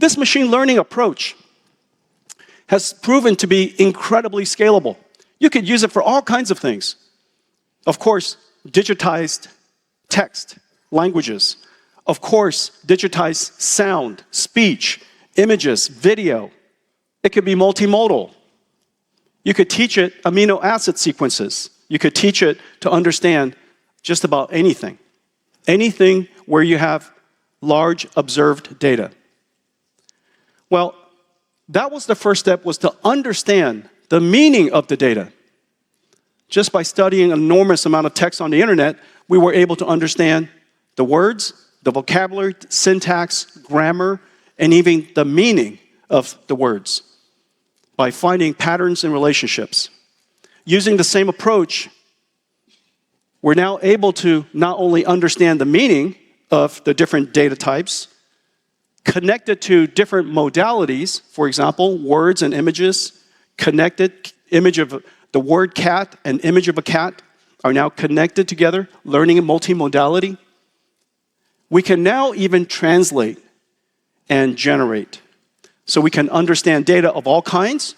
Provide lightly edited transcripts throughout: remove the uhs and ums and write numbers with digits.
This machine learning approach has proven to be incredibly scalable. You could use it for all kinds of things. Of course, digitized text, languages. Of course, digitized sound, speech, images, video. It could be multimodal. You could teach it amino acid sequences. You could teach it to understand just about anything. Anything where you have large observed data. Well, that was the first step, was to understand the meaning of the data. Just by studying an enormous amount of text on the internet, we were able to understand the words, the vocabulary, syntax, grammar, and even the meaning of the words by finding patterns and relationships. Using the same approach, we're now able to not only understand the meaning of the different data types, connect it to different modalities, for example, words and images, connected, image of the word cat and image of a cat are now connected together, learning in multimodality. We can now even translate and generate. So we can understand data of all kinds,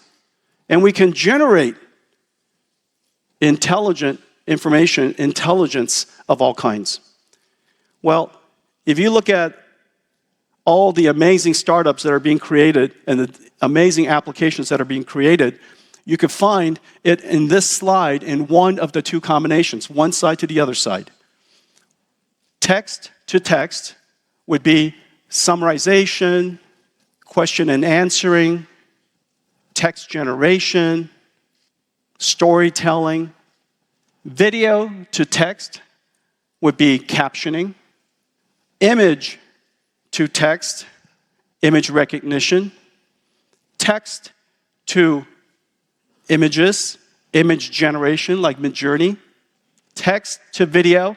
and we can generate intelligent information, intelligence of all kinds. Well, if you look at all the amazing startups that are being created and the amazing applications that are being created, you could find it in this slide in one of the two combinations, one side to the other side. Text to text would be summarization, question and answering, text generation, storytelling. Video to text would be captioning. Image to text, image recognition. Text to images, image generation like Midjourney. Text to video,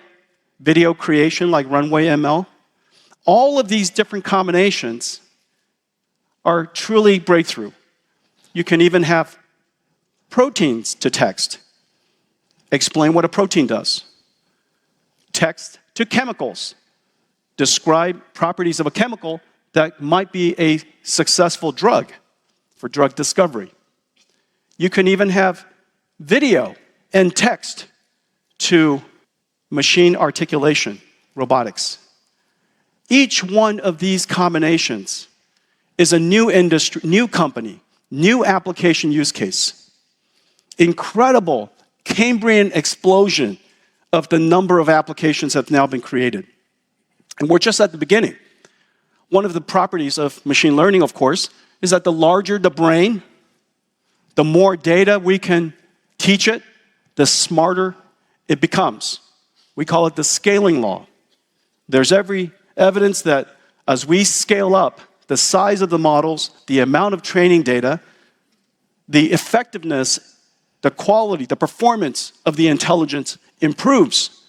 video creation like Runway ML. All of these different combinations are truly breakthrough. You can even have proteins to text. Explain what a protein does. Text to chemicals. Describe properties of a chemical that might be a successful drug for drug discovery. You can even have video and text to machine articulation, robotics. Each one of these combinations is a new industry, new company, new application use case. Incredible Cambrian explosion of the number of applications that have now been created. And we're just at the beginning. One of the properties of machine learning, of course, is that the larger the brain, the more data we can teach it, the smarter it becomes. We call it the scaling law. There's every evidence that as we scale up the size of the models, the amount of training data, the effectiveness, the quality, the performance of the intelligence improves.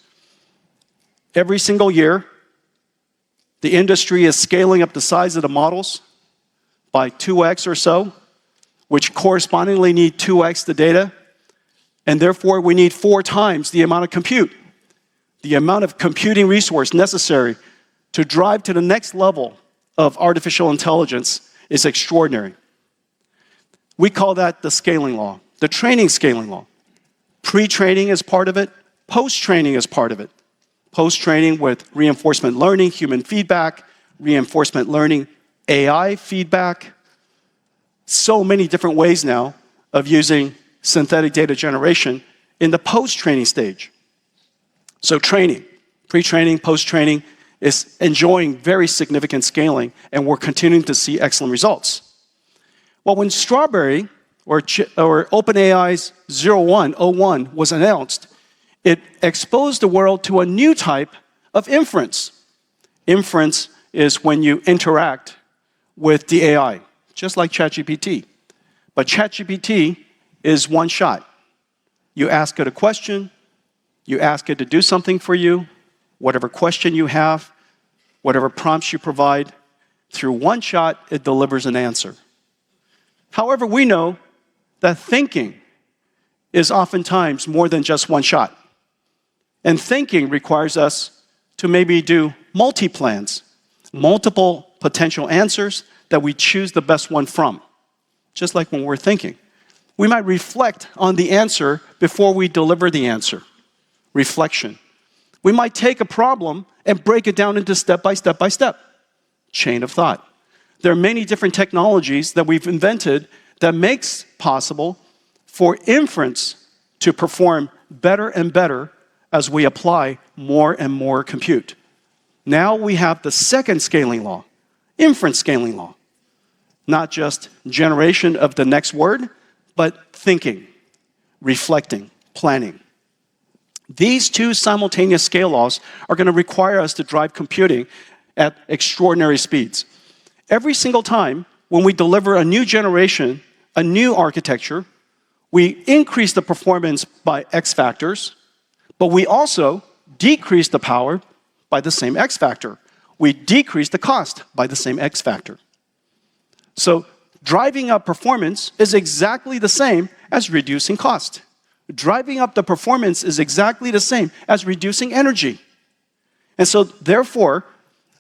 Every single year, the industry is scaling up the size of the models by 2x or so, which correspondingly need 2x the data, and therefore we need 4 times the amount of compute. The amount of computing resource necessary to drive to the next level of artificial intelligence is extraordinary. We call that the scaling law, the training scaling law. Pre-training is part of it, post-training is part of it. Post-training with reinforcement learning, human feedback, reinforcement learning, AI feedback. So many different ways now of using synthetic data generation in the post-training stage. So training, pre-training, post-training is enjoying very significant scaling, and we're continuing to see excellent results. Well, when Strawberry, or OpenAI's 01 was announced, it exposed the world to a new type of inference. Inference is when you interact with the AI, just like ChatGPT. But ChatGPT is one shot. You ask it a question, you ask it to do something for you, whatever question you have, whatever prompts you provide, through one shot, it delivers an answer. However, we know that thinking is oftentimes more than just one shot. And thinking requires us to maybe do multi-plans, multiple potential answers that we choose the best one from. Just like when we're thinking. We might reflect on the answer before we deliver the answer. Reflection. We might take a problem and break it down into step by step by step. Chain of thought. There are many different technologies that we've invented that makes possible for inference to perform better and better as we apply more and more compute. Now we have the second scaling law, inference scaling law. Not just generation of the next word, but thinking, reflecting, planning. These two simultaneous scale laws are going to require us to drive computing at extraordinary speeds. Every single time when we deliver a new generation, a new architecture, we increase the performance by X factors, but we also decrease the power by the same X factor. We decrease the cost by the same X factor. So driving up performance is exactly the same as reducing cost. Driving up the performance is exactly the same as reducing energy. And so therefore,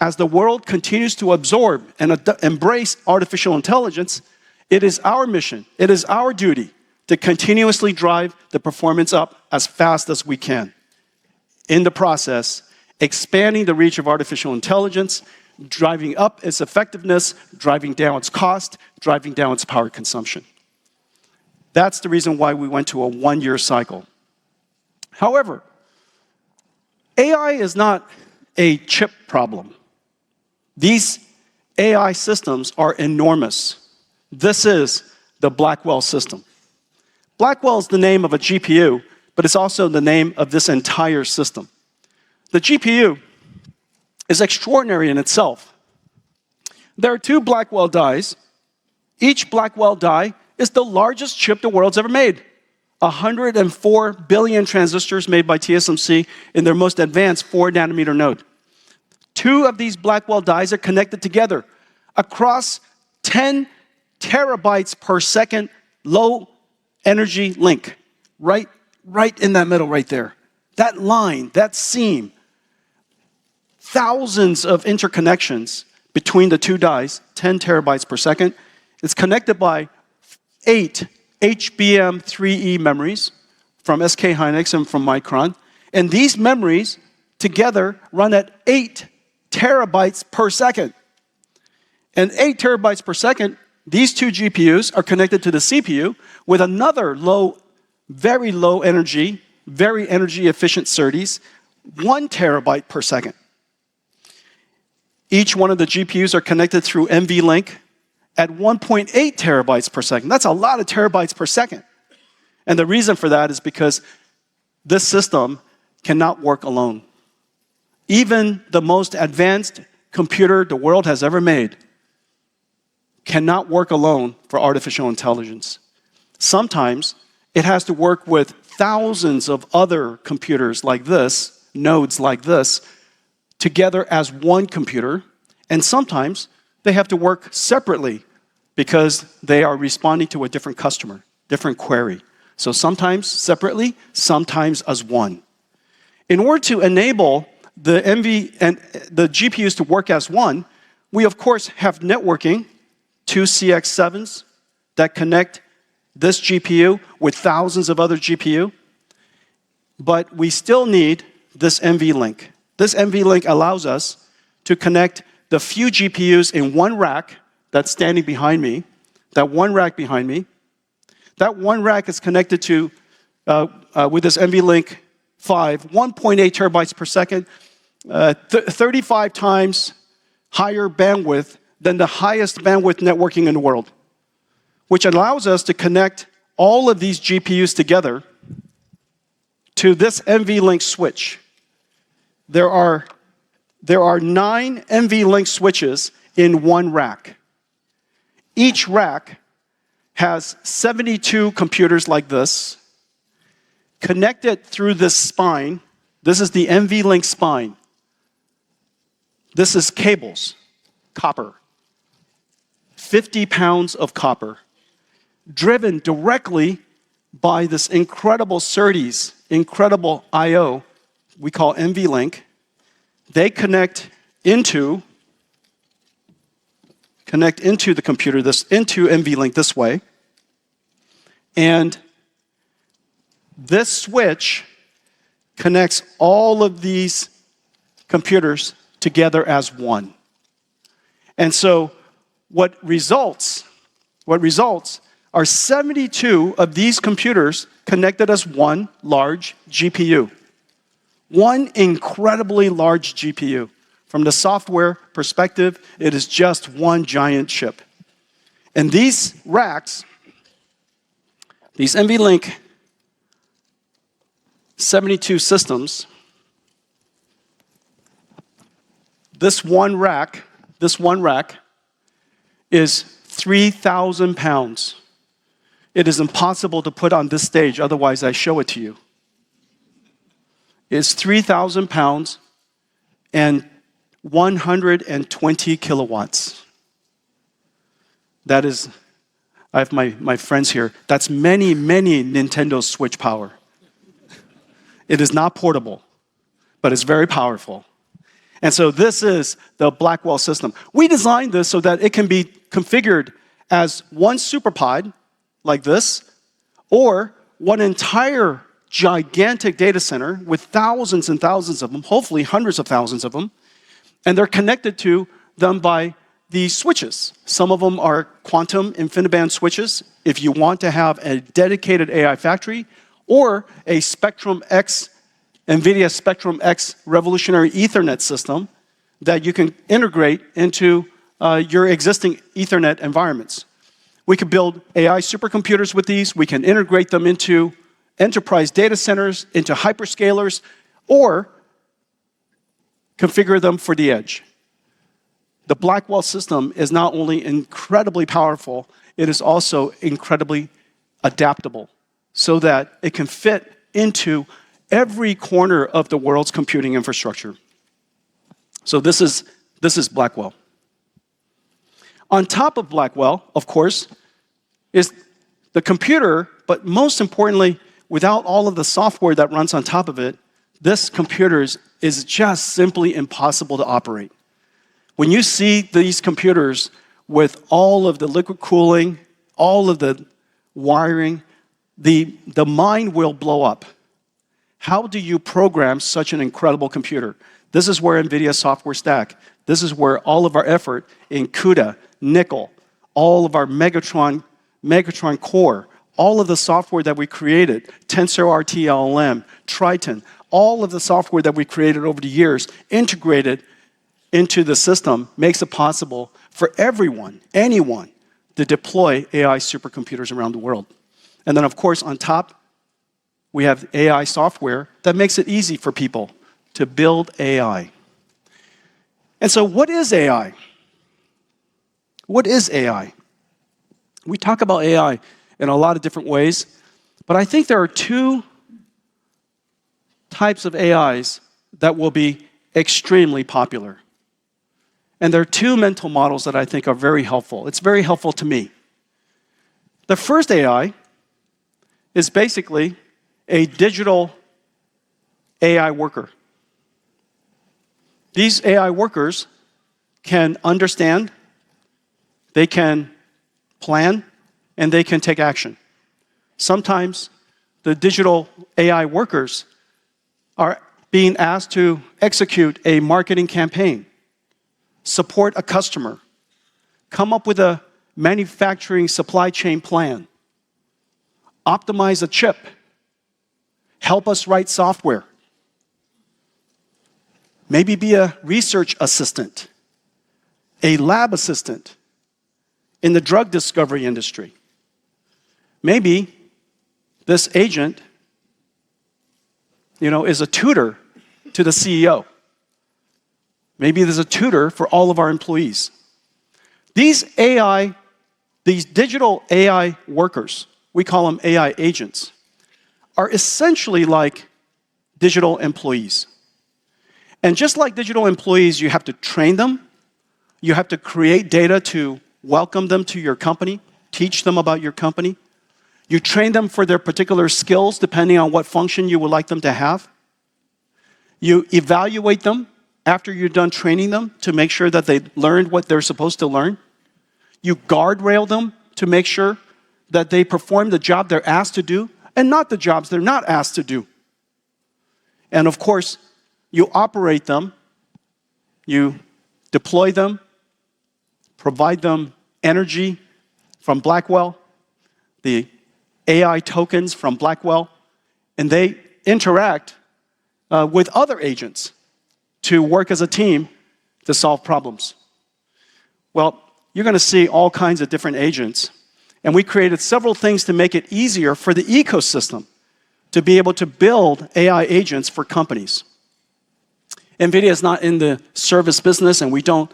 as the world continues to absorb and embrace artificial intelligence, it is our mission, it is our duty to continuously drive the performance up as fast as we can. In the process, expanding the reach of artificial intelligence, driving up its effectiveness, driving down its cost, driving down its power consumption. That's the reason why we went to a one-year cycle. However, AI is not a chip problem. These AI systems are enormous. This is the Blackwell system. Blackwell is the name of a GPU, but it's also the name of this entire system. The GPU is extraordinary in itself. There are two Blackwell dies. Each Blackwell die is the largest chip the world's ever made. 104 billion transistors made by TSMC in their most advanced 4-nanometer node. Two of these Blackwell dies are connected together across 10 terabytes per second low energy link. Right in that middle right there. That line, that seam, thousands of interconnections between the two dies, 10 terabytes per second. It's connected by 8 HBM3E memories from SK Hynix and from Micron. And these memories together run at 8 terabytes per second. And 8 terabytes per second, these two GPUs are connected to the CPU with another very low energy, very energy efficient SerDes, 1 terabyte per second. Each one of the GPUs are connected through NVLink at 1.8 terabytes per second. That's a lot of terabytes per second. And the reason for that is because this system cannot work alone. Even the most advanced computer the world has ever made cannot work alone for artificial intelligence. Sometimes it has to work with thousands of other computers like this, nodes like this, together as one computer, and sometimes they have to work separately because they are responding to a different customer, different query. So sometimes separately, sometimes as one. In order to enable the GPUs to work as one, we of course have networking, 2 CX7s that connect this GPU with thousands of other GPU, but we still need this NVLink. This NVLink allows us to connect the few GPUs in one rack that's standing behind me, that one rack behind me. That one rack is connected to, with this NVLink 5, 1.8 terabytes per second, 35 times higher bandwidth than the highest bandwidth networking in the world, which allows us to connect all of these GPUs together to this NVLink switch. There are 9 NVLink switches in one rack. Each rack has 72 computers like this, connected through this spine. This is the NVLink spine. This is cables, copper. 50 pounds of copper, driven directly by this incredible SerDes, incredible I/O, we call NVLink. They connect into connect into the computer, into NVLink this way. And this switch connects all of these computers together as one. And so what results are 72 of these computers connected as one large GPU. One incredibly large GPU. From the software perspective, it is just one giant chip. And these racks, these NVLink 72 systems, this one rack is 3,000 pounds. It is impossible to put on this stage, otherwise I show it to you. It's 3,000 pounds and 120 kilowatts. That is, I have my friends here, that's many Nintendo Switch power. It is not portable, but it's very powerful. And so this is the Blackwell system. We designed this so that it can be configured as one SuperPod, like this, or one entire gigantic data center with thousands and thousands of them, hopefully hundreds of thousands of them, and they're connected to them by these switches. Some of them are quantum InfiniBand switches if you want to have a dedicated AI factory, or a NVIDIA Spectrum X revolutionary Ethernet system that you can integrate into your existing Ethernet environments. We could build AI supercomputers with these. We can integrate them into enterprise data centers, into hyperscalers, or configure them for the edge. The Blackwell system is not only incredibly powerful, it is also incredibly adaptable so that it can fit into every corner of the world's computing infrastructure. So this is Blackwell. On top of Blackwell, of course, is the computer, but most importantly, without all of the software that runs on top of it, this computer is just simply impossible to operate. When you see these computers with all of the liquid cooling, all of the wiring, the mind will blow up. How do you program such an incredible computer? This is where NVIDIA software stack. This is where all of our effort in CUDA, Nickel, all of our Megatron core, all of the software that we created, TensorRT LLM, Triton, all of the software that we created over the years, integrated into the system, makes it possible for everyone, anyone, to deploy AI supercomputers around the world. And then, of course, on top, we have AI software that makes it easy for people to build AI. And so what is AI? What is AI? We talk about AI in a lot of different ways, but I think there are two types of AIs that will be extremely popular. And there are two mental models that I think are very helpful. It's very helpful to me. The first AI is basically a digital AI worker. These AI workers can understand, they can plan, and they can take action. Sometimes the digital AI workers are being asked to execute a marketing campaign, support a customer, come up with a manufacturing supply chain plan, optimize a chip, help us write software, maybe be a research assistant, a lab assistant in the drug discovery industry. Maybe this agent, is a tutor to the CEO. Maybe there's a tutor for all of our employees. These digital AI workers, we call them AI agents, are essentially like digital employees. And just like digital employees, you have to train them, you have to create data to welcome them to your company, teach them about your company. You train them for their particular skills depending on what function you would like them to have. You evaluate them after you're done training them to make sure that they learned what they're supposed to learn. You guardrail them to make sure that they perform the job they're asked to do and not the jobs they're not asked to do. And of course, you operate them, you deploy them, provide them energy from Blackwell, the AI tokens from Blackwell, and they interact with other agents to work as a team to solve problems. Well, you're going to see all kinds of different agents, and we created several things to make it easier for the ecosystem to be able to build AI agents for companies. Nvidia is not in the service business, and we don't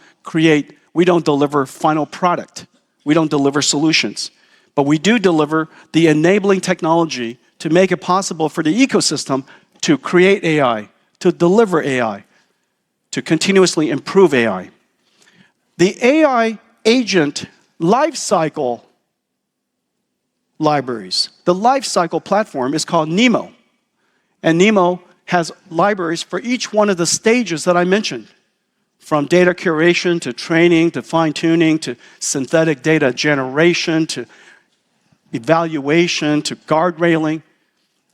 deliver final product. We don't deliver solutions. But we do deliver the enabling technology to make it possible for the ecosystem to create AI, to deliver AI, to continuously improve AI. The AI agent lifecycle libraries, the lifecycle platform is called NeMo. And NeMo has libraries for each one of the stages that I mentioned, from data curation to training to fine-tuning to synthetic data generation to evaluation to guardrailing.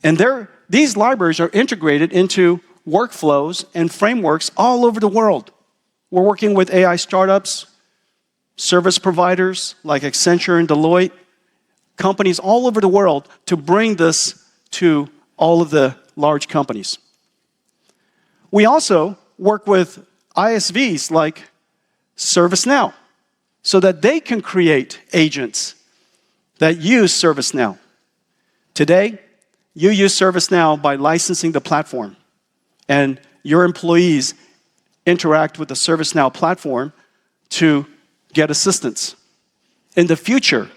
And these libraries are integrated into workflows and frameworks all over the world. We're working with AI startups, service providers like Accenture and Deloitte, companies all over the world to bring this to all of the large companies. We also work with ISVs like ServiceNow so that they can create agents that use ServiceNow. Today, you use ServiceNow by licensing the platform, and your employees interact with the ServiceNow platform to get assistance. In the future,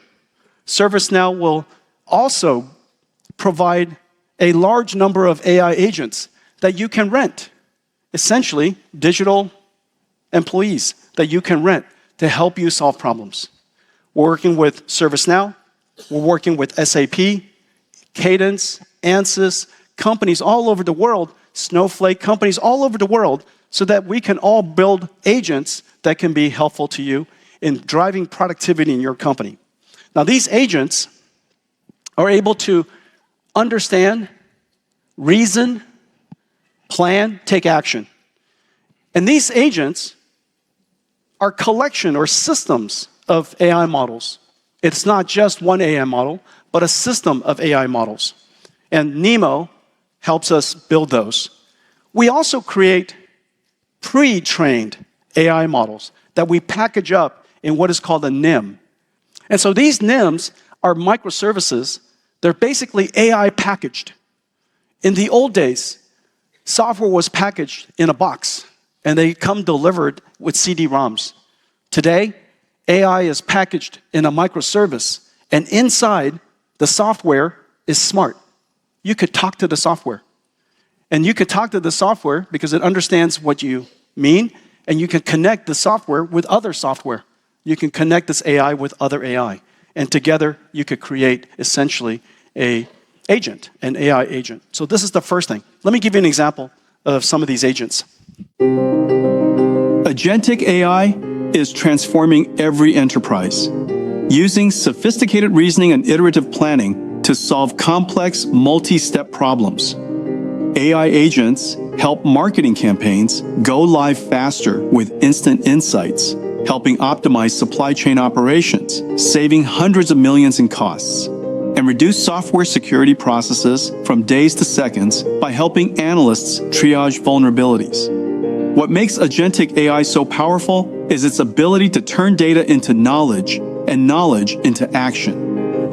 ServiceNow will also provide a large number of AI agents that you can rent, essentially digital employees that you can rent to help you solve problems. We're working with ServiceNow, we're working with SAP, Cadence, Amazes, companies all over the world, Snowflake, companies all over the world, so that we can all build agents that can be helpful to you in driving productivity in your company. Now, these agents are able to understand, reason, plan, take action. And these agents are collection or systems of AI models. It's not just one AI model, but a system of AI models. And NeMo helps us build those. We also create pre-trained AI models that we package up in what is called a NIM. And so these NIMs are microservices. They're basically AI packaged. In the old days, software was packaged in a box, and they come delivered with CD-ROMs. Today, AI is packaged in a microservice, and inside, the software is smart. You could talk to the software. And you could talk to the software because it understands what you mean, and you can connect the software with other software. You can connect this AI with other AI. And together, you could create, essentially, an agent, an AI agent. So this is the first thing. Let me give you an example of some of these agents. Agentic AI is transforming every enterprise, using sophisticated reasoning and iterative planning to solve complex, multi-step problems. AI agents help marketing campaigns go live faster with instant insights, helping optimize supply chain operations, saving hundreds of millions in costs, and reduce software security processes from days to seconds by helping analysts triage vulnerabilities. What makes agentic AI so powerful is its ability to turn data into knowledge and knowledge into action.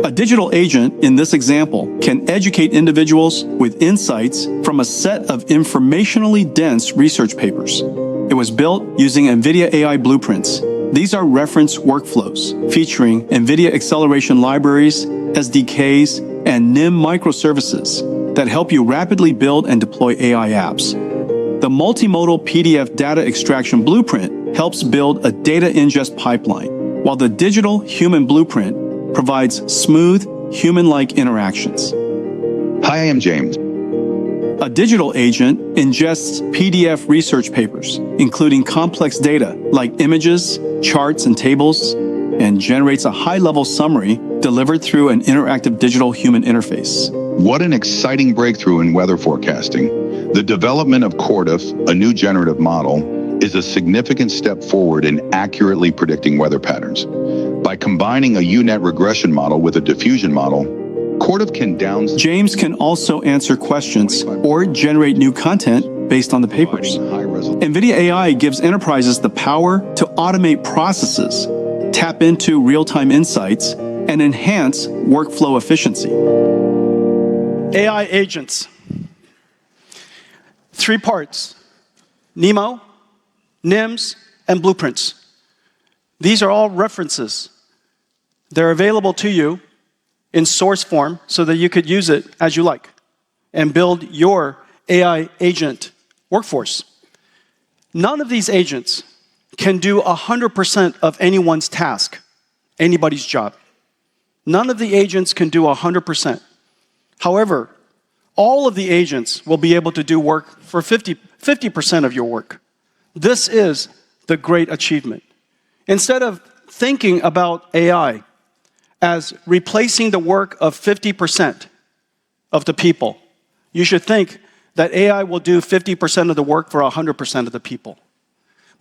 A digital agent, in this example, can educate individuals with insights from a set of informationally dense research papers. It was built using Nvidia AI blueprints. These are reference workflows featuring Nvidia acceleration libraries, SDKs, and NIM microservices that help you rapidly build and deploy AI apps. The multimodal PDF data extraction blueprint helps build a data ingest pipeline, while the digital human blueprint provides smooth, human-like interactions. Hi, I am James. A digital agent ingests PDF research papers, including complex data like images, charts, and tables. and generates a high-level summary delivered through an interactive digital human interface. What an exciting breakthrough in weather forecasting. The development of Cordif, a new generative model, is a significant step forward in accurately predicting weather patterns. By combining a UNet regression model with a diffusion model, Cordif can James can also answer questions or generate new content based on the papers. Nvidia AI gives enterprises the power to automate processes, tap into real-time insights, and enhance workflow efficiency. AI agents. 3 parts: NeMo, NIMs, and blueprints. These are all references. They're available to you in source form so that you could use it as you like and build your AI agent workforce. None of these agents can do 100% of anyone's task, anybody's job. None of the agents can do 100%. However, all of the agents will be able to do work for 50% of your work. This is the great achievement. Instead of thinking about AI as replacing the work of 50% of the people, you should think that AI will do 50% of the work for 100% of the people.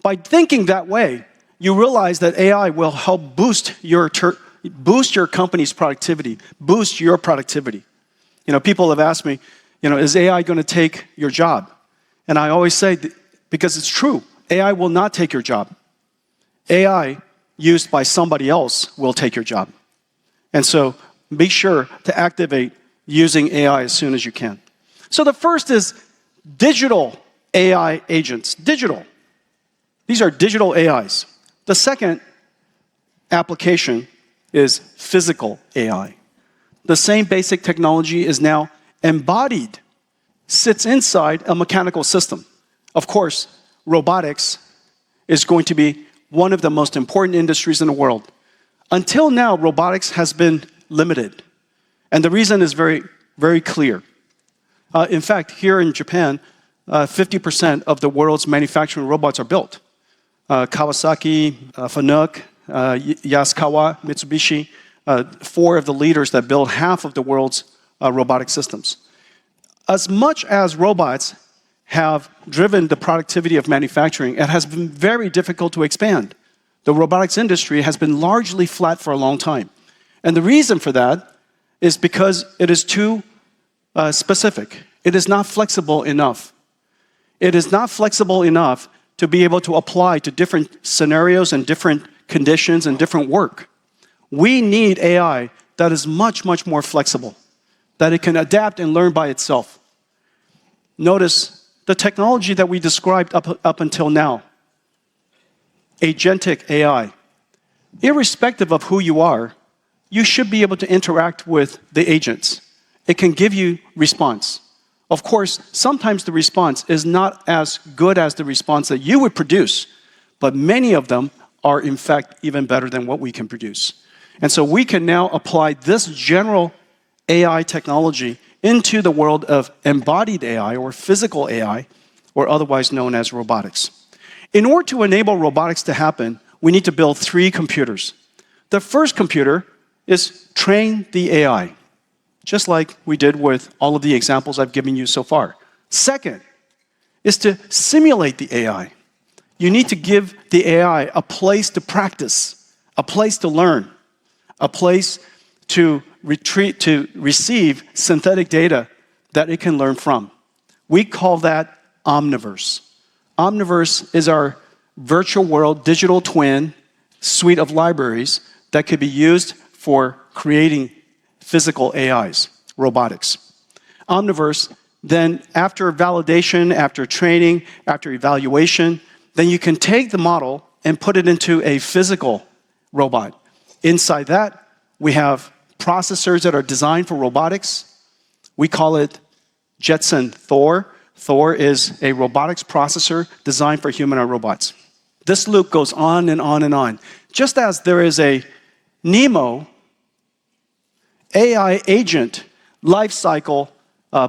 By thinking that way, you realize that AI will help boost your company's productivity, boost your productivity. People have asked me, is AI going to take your job? And I always say, because it's true, AI will not take your job. AI used by somebody else will take your job. And so be sure to activate using AI as soon as you can. So the first is digital AI agents. Digital. These are digital AIs. The second application is physical AI. The same basic technology is now embodied, sits inside a mechanical system. Of course, robotics is going to be one of the most important industries in the world. Until now, robotics has been limited. And the reason is very, very clear. In fact, here in Japan, 50% of the world's manufacturing robots are built. Kawasaki, Fanuc, Yaskawa, Mitsubishi, 4 of the leaders that build half of the world's robotic systems. As much as robots have driven the productivity of manufacturing, it has been very difficult to expand. The robotics industry has been largely flat for a long time. And the reason for that is because it is too specific. It is not flexible enough. It is not flexible enough to be able to apply to different scenarios and different conditions and different work. We need AI that is much, much more flexible, that it can adapt and learn by itself. Notice the technology that we described up until now, agentic AI. Irrespective of who you are, you should be able to interact with the agents. It can give you response. Of course, sometimes the response is not as good as the response that you would produce, but many of them are in fact even better than what we can produce. And so we can now apply this general AI technology into the world of embodied AI or physical AI, or otherwise known as robotics. In order to enable robotics to happen, we need to build 3 computers. The first computer is train the AI, just like we did with all of the examples I've given you so far. Second is to simulate the AI. You need to give the AI a place to practice, a place to learn, a place to receive synthetic data that it can learn from. We call that Omniverse. Omniverse is our virtual world digital twin suite of libraries that could be used for creating physical AIs, robotics. Omniverse, then after validation, after training, after evaluation, then you can take the model and put it into a physical robot. Inside that, we have processors that are designed for robotics. We call it Jetson Thor. Thor is a robotics processor designed for humanoid robots. This loop goes on and on and on. Just as there is a NeMo AI agent lifecycle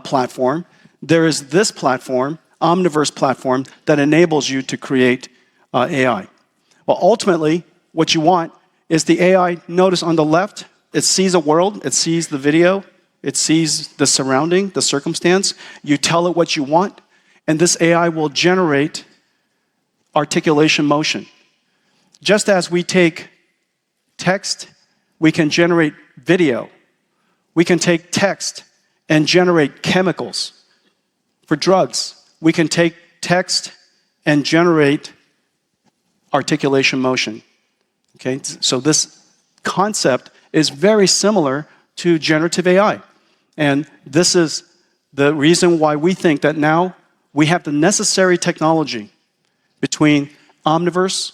platform, there is this platform, Omniverse platform, that enables you to create AI. Well, ultimately, what you want is the AI, notice on the left, it sees a world, it sees the video, it sees the surrounding, the circumstance. You tell it what you want, and this AI will generate articulation motion. Just as we take text, we can generate video. We can take text and generate chemicals for drugs. We can take text and generate articulation motion. Okay, so this concept is very similar to generative AI. And this is the reason why we think that now we have the necessary technology between Omniverse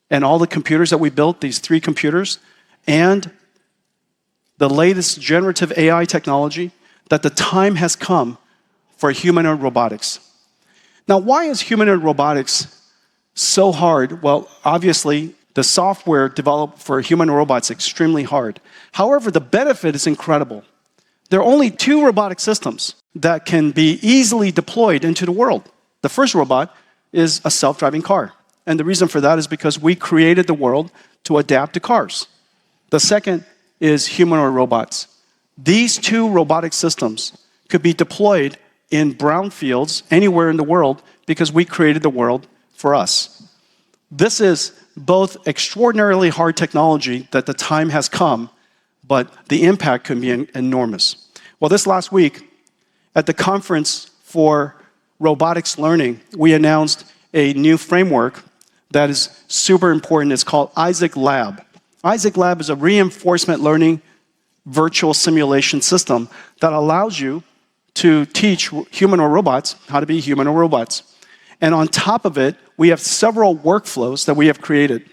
and all the computers that we built, these 3 computers, and the latest generative AI technology, that the time has come for humanoid robotics. Now, why is humanoid robotics so hard? Well, obviously, the software developed for humanoid robots is extremely hard. However, the benefit is incredible. There are only 2 robotic systems that can be easily deployed into the world. The first robot is a self-driving car. And the reason for that is because we created the world to adapt to cars. The second is humanoid robots. These 2 robotic systems could be deployed in brownfields anywhere in the world because we created the world for us. This is both extraordinarily hard technology that the time has come, but the impact can be enormous. Well, this last week, at the conference for robotics learning, we announced a new framework that is super important. It's called Isaac Lab. Isaac Lab is a reinforcement learning virtual simulation system that allows you to teach humanoid robots how to be humanoid robots. And on top of it, we have several workflows that we have created.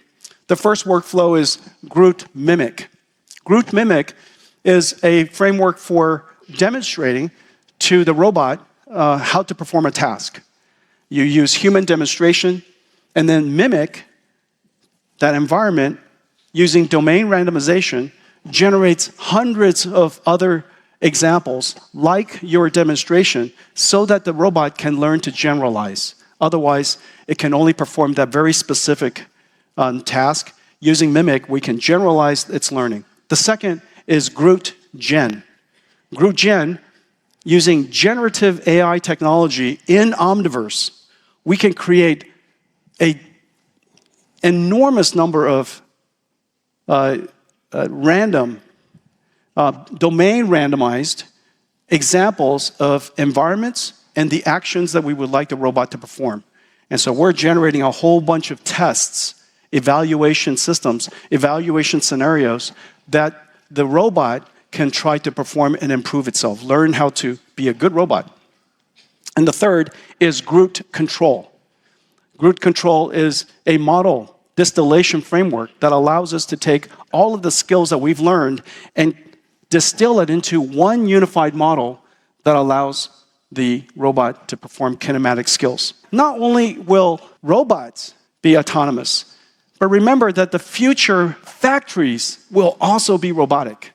The first workflow is Groot Mimic. Groot Mimic is a framework for demonstrating to the robot how to perform a task. You use human demonstration and then mimic that environment using domain randomization, generates hundreds of other examples like your demonstration so that the robot can learn to generalize. Otherwise, it can only perform that very specific task. Using Mimic, we can generalize its learning. The second is Groot Gen. Groot Gen, using generative AI technology in Omniverse, we can create an enormous number of random, domain randomized examples of environments and the actions that we would like the robot to perform. And so we're generating a whole bunch of tests, evaluation systems, evaluation scenarios that the robot can try to perform and improve itself, learn how to be a good robot. And the third is Groot Control. Groot Control is a model distillation framework that allows us to take all of the skills that we've learned and distill it into one unified model that allows the robot to perform kinematic skills. Not only will robots be autonomous, but remember that the future factories will also be robotic.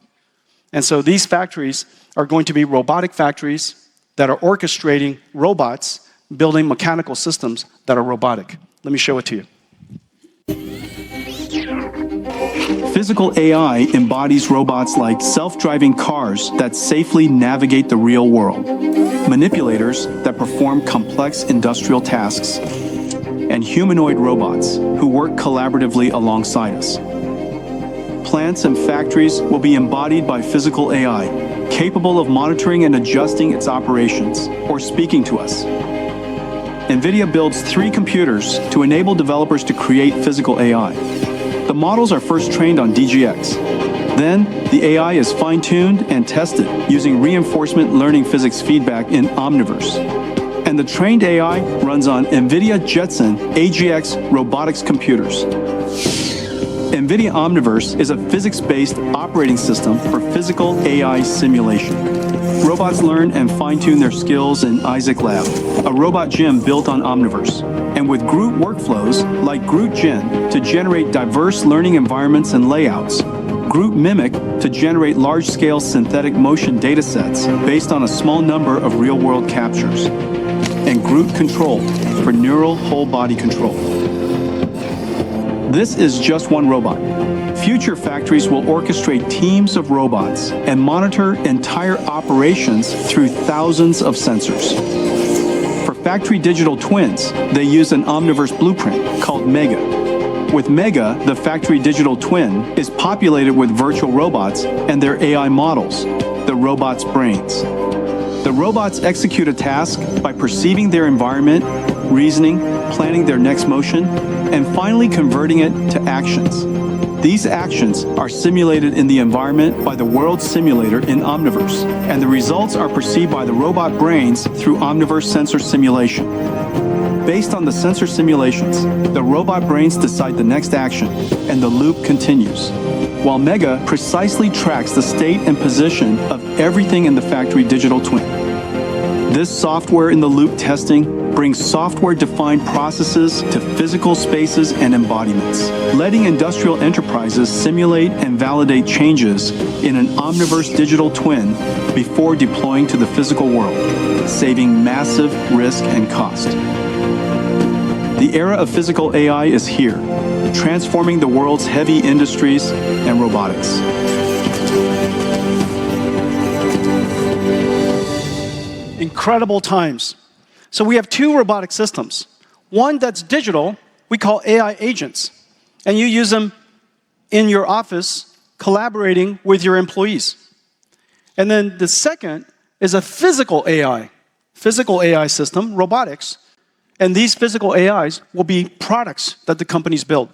And so these factories are going to be robotic factories that are orchestrating robots, building mechanical systems that are robotic. Let me show it to you. Physical AI embodies robots like self-driving cars that safely navigate the real world, manipulators that perform complex industrial tasks, and humanoid robots who work collaboratively alongside us. Plants and factories will be embodied by physical AI, capable of monitoring and adjusting its operations or speaking to us. Nvidia builds 3 computers to enable developers to create physical AI. The models are first trained on DGX. Then, the AI is fine-tuned and tested using reinforcement learning physics feedback in Omniverse. And the trained AI runs on Nvidia Jetson AGX robotics computers. Nvidia Omniverse is a physics-based operating system for physical AI simulation. Robots learn and fine-tune their skills in Isaac Lab, a robot gym built on Omniverse, and with Groot workflows like Groot Gen to generate diverse learning environments and layouts, Groot Mimic to generate large-scale synthetic motion datasets based on a small number of real-world captures, and Groot Control for neural whole-body control. This is just one robot. Future factories will orchestrate teams of robots and monitor entire operations through thousands of sensors. For factory digital twins, they use an Omniverse blueprint called Mega. With Mega, the factory digital twin is populated with virtual robots and their AI models, the robots' brains. The robots execute a task by perceiving their environment, reasoning, planning their next motion, and finally converting it to actions. These actions are simulated in the environment by the world simulator in Omniverse, and the results are perceived by the robot brains through Omniverse sensor simulation. Based on the sensor simulations, the robot brains decide the next action, and the loop continues, while Mega precisely tracks the state and position of everything in the factory digital twin. This software-in-the-loop testing brings software-defined processes to physical spaces and embodiments, letting industrial enterprises simulate and validate changes in an Omniverse digital twin before deploying to the physical world, saving massive risk and cost. The era of physical AI is here, transforming the world's heavy industries and robotics. Incredible times. So we have two robotic systems. One that's digital, we call AI agents. And you use them in your office, collaborating with your employees. And then the second is a physical AI system, robotics. And these physical AIs will be products that the companies build.